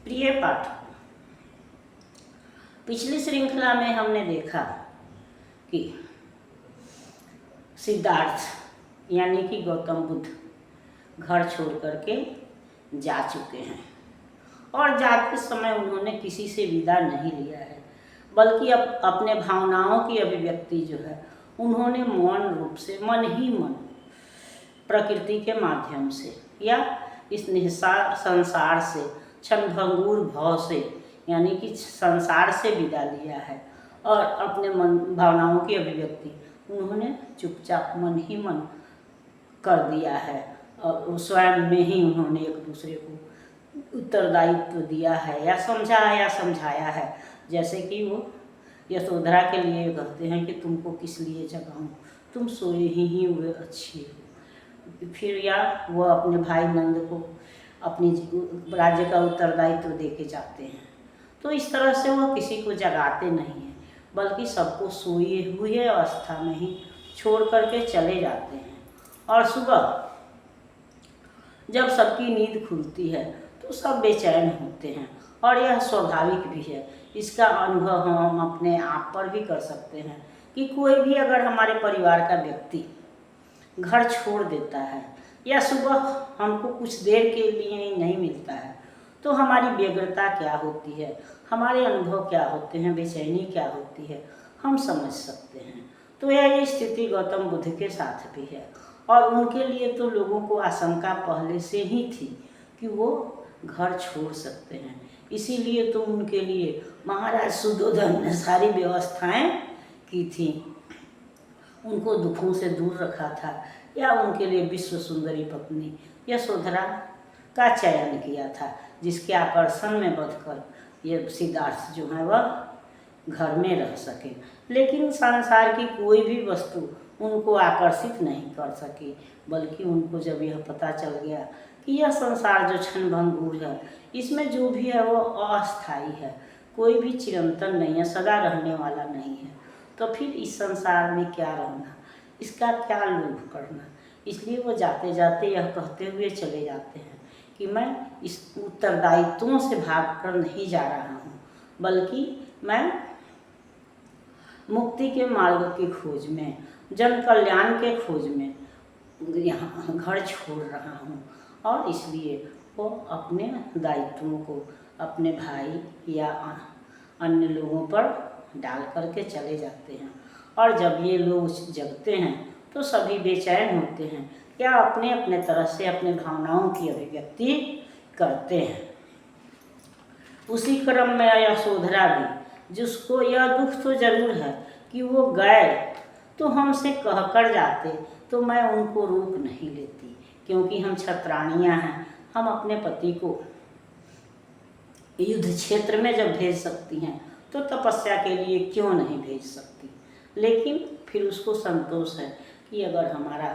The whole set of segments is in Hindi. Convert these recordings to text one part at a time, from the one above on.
प्रिय पाठकों, पिछली श्रृंखला में हमने देखा कि सिद्धार्थ यानी कि गौतम बुद्ध घर छोड़ करके जा चुके हैं और जाते समय उन्होंने किसी से विदा नहीं लिया है, बल्कि अपने भावनाओं की अभिव्यक्ति जो है उन्होंने मौन रूप से मन ही मन प्रकृति के माध्यम से या इस निसार संसार से क्षणभंगुर भाव से यानी कि संसार से विदा लिया है और अपने मन भावनाओं की अभिव्यक्ति उन्होंने चुपचाप मन ही मन कर दिया है और स्वयं में ही उन्होंने एक दूसरे को उत्तरदायित्व दिया है या समझाया है। जैसे कि वो यशोधरा के लिए कहते हैं कि तुमको किस लिए जगाऊं, तुम सोए ही हुए अच्छी हो। फिर या वो अपने भाई नंद को अपनी राज्य का उत्तरदायित्व दे के जाते हैं। तो इस तरह से वो किसी को जगाते नहीं हैं, बल्कि सबको सोए हुए अवस्था में ही छोड़ करके चले जाते हैं। और सुबह जब सबकी नींद खुलती है तो सब बेचैन होते हैं और यह स्वाभाविक भी है। इसका अनुभव हम अपने आप पर भी कर सकते हैं कि कोई भी अगर हमारे परिवार का व्यक्ति घर छोड़ देता है या सुबह हमको कुछ देर के लिए नहीं मिलता है तो हमारी व्यग्रता क्या होती है, हमारे अनुभव क्या होते हैं, बेचैनी क्या होती है, हम समझ सकते हैं। तो यह स्थिति गौतम बुद्ध के साथ भी है और उनके लिए तो लोगों को आशंका पहले से ही थी कि वो घर छोड़ सकते हैं। इसीलिए तो उनके लिए महाराज सुद्धोधन ने सारी व्यवस्थाएं की थी, उनको दुखों से दूर रखा था या उनके लिए विश्व सुंदरी पत्नी यशोधरा का चयन किया था, जिसके आकर्षण में बंधकर ये सिद्धार्थ जो है वह घर में रह सके। लेकिन संसार की कोई भी वस्तु उनको आकर्षित नहीं कर सकी, बल्कि उनको जब यह पता चल गया कि यह संसार जो क्षणभंगुर है, इसमें जो भी है वो अस्थायी है, कोई भी चिरंतन नहीं है, सदा रहने वाला नहीं है, तो फिर इस संसार में क्या रहना, इसका क्या लोभ करना। इसलिए वो जाते जाते यह कहते हुए चले जाते हैं कि मैं इस उत्तरदायित्वों से भागकर नहीं जा रहा हूँ, बल्कि मैं मुक्ति के मार्ग की खोज में, जन कल्याण के खोज में यहाँ घर छोड़ रहा हूँ। और इसलिए वो अपने दायित्वों को अपने भाई या अन्य लोगों पर डाल करके चले जाते हैं। और जब ये लोग जगते हैं तो सभी बेचैन होते हैं या अपने अपने तरह से अपने भावनाओं की अभिव्यक्ति करते हैं। उसी क्रम में यशोधरा भी, जिसको यह दुख तो जरूर है कि वो गए तो हमसे कहकर जाते, तो मैं उनको रोक नहीं लेती, क्योंकि हम क्षत्राणियाँ हैं, हम अपने पति को युद्ध क्षेत्र में जब भेज सकती हैं तो तपस्या के लिए क्यों नहीं भेज सकती। लेकिन फिर उसको संतोष है कि अगर हमारा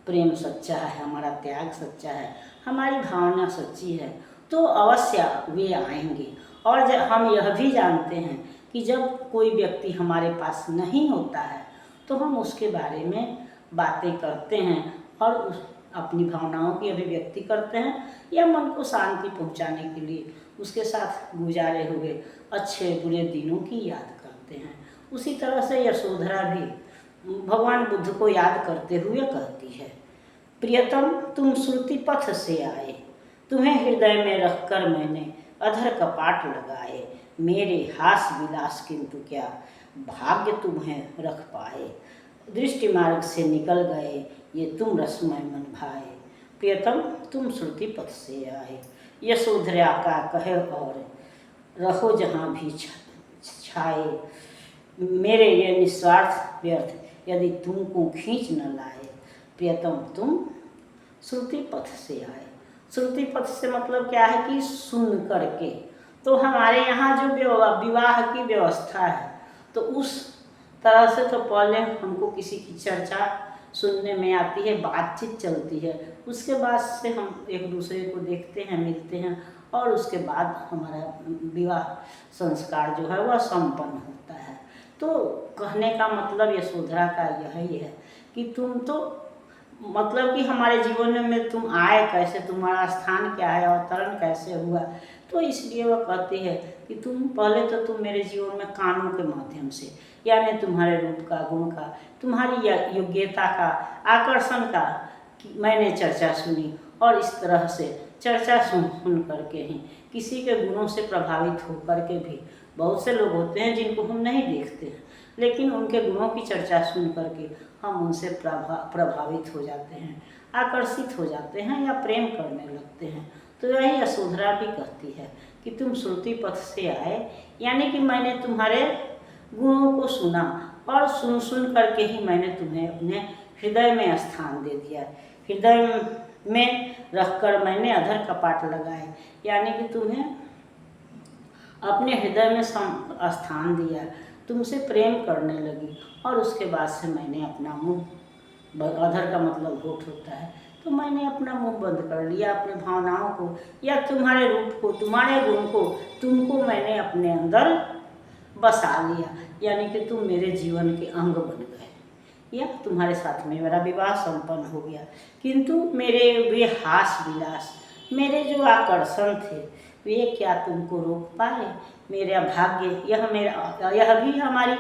प्रेम सच्चा है, हमारा त्याग सच्चा है, हमारी भावना सच्ची है, तो अवश्य वे आएंगे। और हम यह भी जानते हैं कि जब कोई व्यक्ति हमारे पास नहीं होता है तो हम उसके बारे में बातें करते हैं और अपनी भावनाओं की अभिव्यक्ति करते हैं या मन को शांति पहुंचाने के लिए उसके साथ गुजारे हुए अच्छे बुरे दिनों की याद करते हैं। उसी तरह से यशोधरा भी भगवान बुद्ध को याद करते हुए कहती है, प्रियतम तुम श्रुति पथ से आए, तुम्हें हृदय में रखकर मैंने अधर कपाट लगाए, मेरे हास विलास किंतु क्या भाग्य तुम्हें रख पाए, दृष्टि मार्ग से निकल गए ये तुम रसमय मन भाए, प्रियतम तुम श्रुति पथ से आए। यशोधरा का कहे और रहो जहाँ भी छाए, मेरे ये निस्वार्थ व्यर्थ यदि तुमको खींच न लाए, प्रियतम तुम श्रुति पथ से आए। श्रुति पथ से मतलब क्या है कि सुन करके। तो हमारे यहाँ जो विवाह की व्यवस्था है तो उस तरह से तो पहले हमको किसी की चर्चा सुनने में आती है, बातचीत चलती है, उसके बाद से हम एक दूसरे को देखते हैं, मिलते हैं और उसके बाद हमारा विवाह संस्कार जो है वह संपन्न होता है। तो कहने का मतलब यशोधरा का यही है कि तुम तो मतलब कि हमारे जीवन में तुम आए कैसे, तुम्हारा स्थान क्या है, अवतरण कैसे हुआ। तो इसलिए वह कहती है कि तुम पहले तो तुम मेरे जीवन में कानों के माध्यम से, यानी तुम्हारे रूप का, गुण का, तुम्हारी योग्यता का, आकर्षण का मैंने चर्चा सुनी। और इस तरह से चर्चा सुन करके ही किसी के गुणों से प्रभावित होकर के भी, बहुत से लोग होते हैं जिनको हम नहीं देखते हैं, लेकिन उनके गुणों की चर्चा सुन करके हम उनसे प्रभावित हो जाते हैं, आकर्षित हो जाते हैं या प्रेम करने लगते हैं। तो यही यशोधरा भी कहती है कि तुम श्रुति पथ से आए, यानी कि मैंने तुम्हारे गुणों को सुना और सुन करके ही मैंने तुम्हें अपने हृदय में स्थान दे दिया। हृदय में रखकर मैंने अधर कपाट लगाए, यानी कि तुम्हें अपने हृदय में स्थान दिया, तुमसे प्रेम करने लगी। और उसके बाद से मैंने अपना मुंह, अधर का मतलब होठ होता है, तो मैंने अपना मुंह बंद कर लिया। अपनी भावनाओं को या तुम्हारे रूप को, तुम्हारे गुण को, तुमको मैंने अपने अंदर बसा लिया, यानी कि तुम मेरे जीवन के अंग बन गए, या तुम्हारे साथ में मेरा विवाह संपन्न हो गया। किंतु मेरे वे हास विलास, मेरे जो आकर्षण थे, वे क्या तुमको रोक पाए। मेरा भाग्य, यह भी हमारी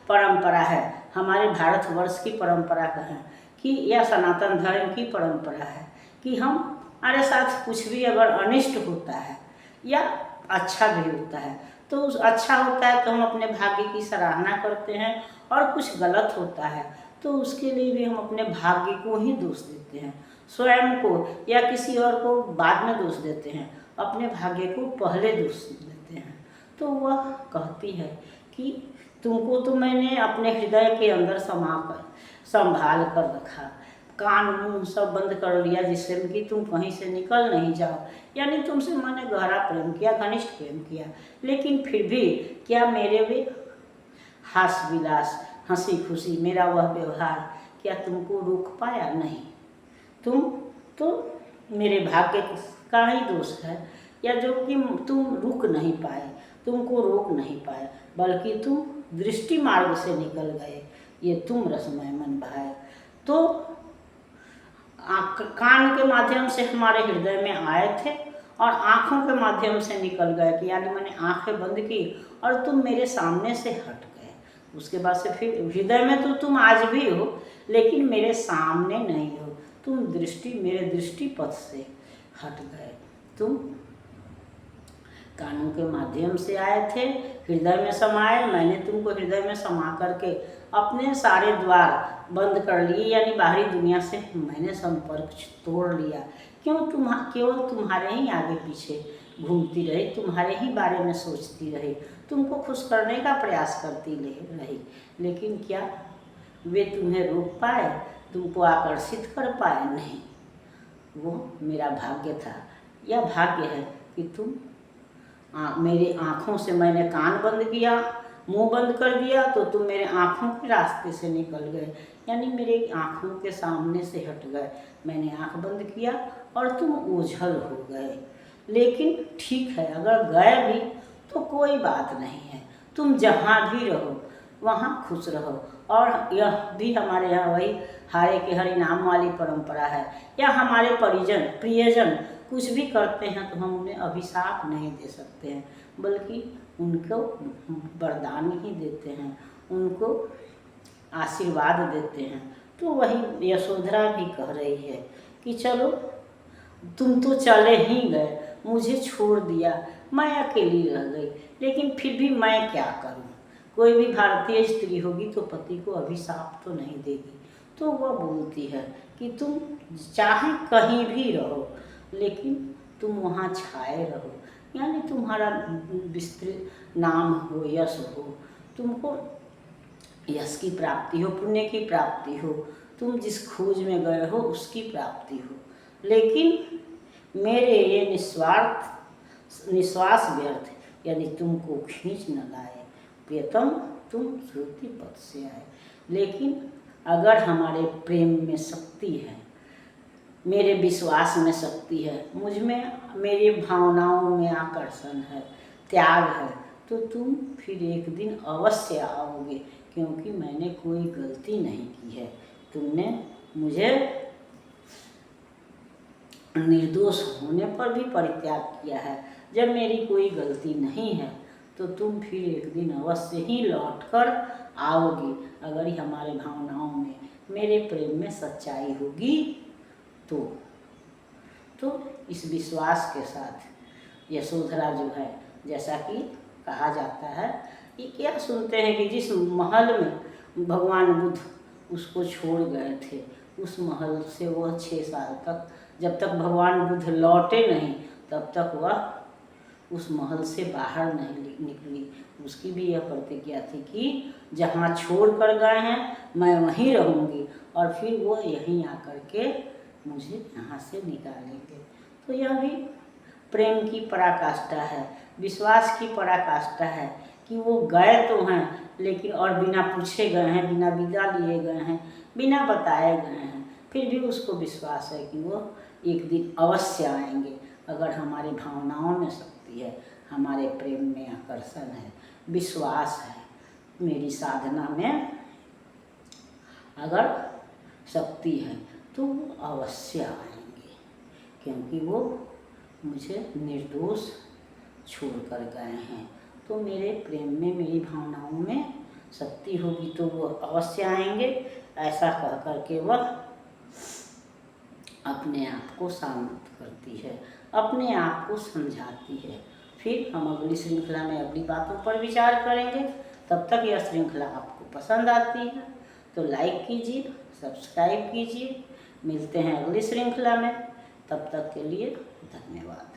परंपरा है, हमारे भारतवर्ष की परंपरा कहें कि यह सनातन धर्म की परंपरा है कि हमारे साथ कुछ भी अगर अनिष्ट होता है या अच्छा भी होता है, तो उस अच्छा होता है तो हम अपने भाग्य की सराहना करते हैं, और कुछ गलत होता है तो उसके लिए भी हम अपने भाग्य को ही दोष देते हैं, स्वयं को या किसी और को बाद में दोष देते हैं, अपने भाग्य को पहले दोष देते हैं। तो वह कहती है कि तुमको तो मैंने अपने हृदय के अंदर संभाल कर रखा, कान मुंह सब बंद कर लिया, जिससे कि तुम कहीं से निकल नहीं जाओ, यानी तुमसे मैंने गहरा प्रेम किया, घनिष्ठ प्रेम किया। लेकिन फिर भी क्या मेरे वे हास विलास, हंसी खुशी, मेरा वह व्यवहार क्या तुमको रोक पाया? नहीं, तुम तो मेरे भाग्य का ही दोष है, या जो कि तुम रुक नहीं पाए, तुमको रोक नहीं पाए, बल्कि तुम दृष्टि मार्ग से निकल गए, ये तुम रसमय मन भाए। तो कान के माध्यम से हमारे हृदय में आए थे और आँखों के माध्यम से निकल गए, कि यानी मैंने आँखें बंद की और तुम मेरे सामने से हट गए। उसके बाद से फिर हृदय में तो तुम आज भी हो, लेकिन मेरे सामने नहीं हो, तुम मेरे दृष्टि पथ से हट गए। तुम कानों के माध्यम से आए थे, हृदय में समाए, मैंने तुमको हृदय में समा करके अपने सारे द्वार बंद कर लिए, यानी बाहरी दुनिया से मैंने संपर्क तोड़ लिया। केवल तुम्हारे ही आगे पीछे घूमती रही, तुम्हारे ही बारे में सोचती रही, तुमको खुश करने का प्रयास करती रही, लेकिन क्या वे तुम्हें रोक पाए, तुमको आकर्षित कर पाए? नहीं, वो मेरा भाग्य था, यह भाग्य है कि तुम मेरी आँखों से, मैंने कान बंद किया, मुंह बंद कर दिया, तो तुम मेरे आँखों के रास्ते से निकल गए, यानी मेरे आँखों के सामने से हट गए। मैंने आँख बंद किया और तुम ओझल हो गए। लेकिन ठीक है, अगर गए भी तो कोई बात नहीं है, तुम जहाँ भी रहो वहाँ खुश रहो। और यह भी हमारे यहाँ वही हारे के हरि नाम वाली परंपरा है, या हमारे प्रियजन कुछ भी करते हैं तो हम उन्हें अभिशाप नहीं दे सकते हैं, बल्कि उनको वरदान ही देते हैं, उनको आशीर्वाद देते हैं। तो वही यशोधरा भी कह रही है कि चलो, तुम तो चले ही गए, मुझे छोड़ दिया, मैं अकेली रह गई, लेकिन फिर भी मैं क्या करूं? कोई भी भारतीय स्त्री होगी तो पति को अभिशाप तो नहीं देगी। तो वह बोलती है कि तुम चाहे कहीं भी रहो, लेकिन तुम वहाँ छाए रहो, यानी तुम्हारा विस्तृत नाम हो, यश हो, तुमको यश की प्राप्ति हो, पुण्य की प्राप्ति हो, तुम जिस खोज में गए हो उसकी प्राप्ति हो, लेकिन मेरे ये निश्वास व्यर्थ, यदि तुमको खींच न लाए। प्रियतम, तुम श्रुति पथ से आए, लेकिन अगर हमारे प्रेम में शक्ति है, मेरे विश्वास में शक्ति है, मुझ में, मेरी भावनाओं में आकर्षण है, त्याग है, तो तुम फिर एक दिन अवश्य आओगे, क्योंकि मैंने कोई गलती नहीं की है। तुमने मुझे निर्दोष होने पर भी परित्याग किया है। जब मेरी कोई गलती नहीं है तो तुम फिर एक दिन अवश्य ही लौट कर आओगी। अगर हमारे भावनाओं में, मेरे प्रेम में सच्चाई होगी तो इस विश्वास के साथ यशोधरा जो है, जैसा कि कहा जाता है, ये क्या सुनते हैं कि जिस महल में भगवान बुद्ध उसको छोड़ गए थे, उस महल से वह 6 साल तक, जब तक भगवान बुद्ध लौटे नहीं तब तक वह उस महल से बाहर नहीं निकली। उसकी भी यह प्रतिज्ञा थी कि जहाँ छोड़ कर गए हैं मैं वहीं रहूँगी और फिर वो यहीं आकर के मुझे यहाँ से निकालेंगे। तो यह भी प्रेम की पराकाष्ठा है, विश्वास की पराकाष्ठा है कि वो गए तो हैं लेकिन और बिना पूछे गए हैं, बिना विदा लिए गए हैं, बिना बताए गए हैं, फिर भी उसको विश्वास है कि वो एक दिन अवश्य आएंगे। अगर हमारी भावनाओं में शक्ति है, हमारे प्रेम में आकर्षण है, विश्वास है, मेरी साधना में अगर शक्ति है तो वो अवश्य आएंगे, क्योंकि वो मुझे निर्दोष छोड़ कर गए हैं। तो मेरे प्रेम में, मेरी भावनाओं में शक्ति होगी तो वो अवश्य आएंगे। ऐसा कह करके वह अपने आप को शांत करती है, अपने आप को समझाती है। फिर हम अगली श्रृंखला में अगली बातों पर विचार करेंगे। तब तक यह श्रृंखला आपको पसंद आती है तो लाइक कीजिए, सब्सक्राइब कीजिए। मिलते हैं अगली श्रृंखला में, तब तक के लिए धन्यवाद।